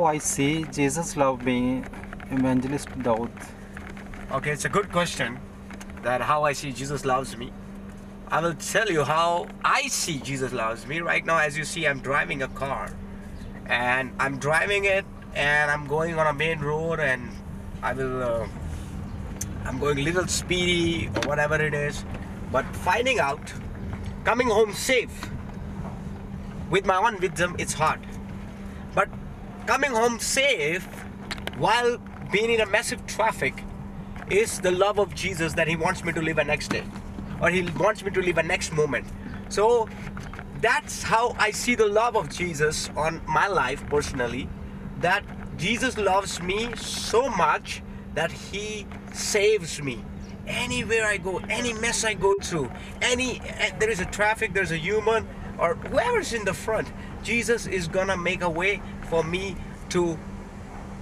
how I see Jesus love me, Evangelist Daud. Okay, it's a good question, that how I see Jesus loves me. I will tell you how I see Jesus loves me. Right now, as you see, I'm driving a car, and I'm driving it, and I'm going on a main road, and I'm going a little speedy or whatever it is, but finding out, coming home safe with my own wisdom, it's hard. But coming home safe while being in a massive traffic is the love of Jesus, that He wants me to live a next day, or He wants me to live a next moment. So that's how I see the love of Jesus on my life personally, that Jesus loves me so much that He saves me. Anywhere I go, any mess I go through, there is a traffic, there's a human, or whoever's in the front, Jesus is gonna make a way for me to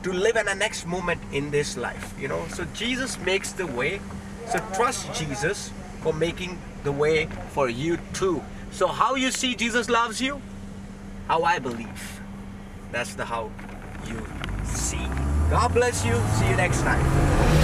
live in the next moment in this life, you know. So Jesus makes the way. So trust Jesus for making the way for you too. So how you see Jesus loves you? How I believe. That's how you see. God bless you. See you next time.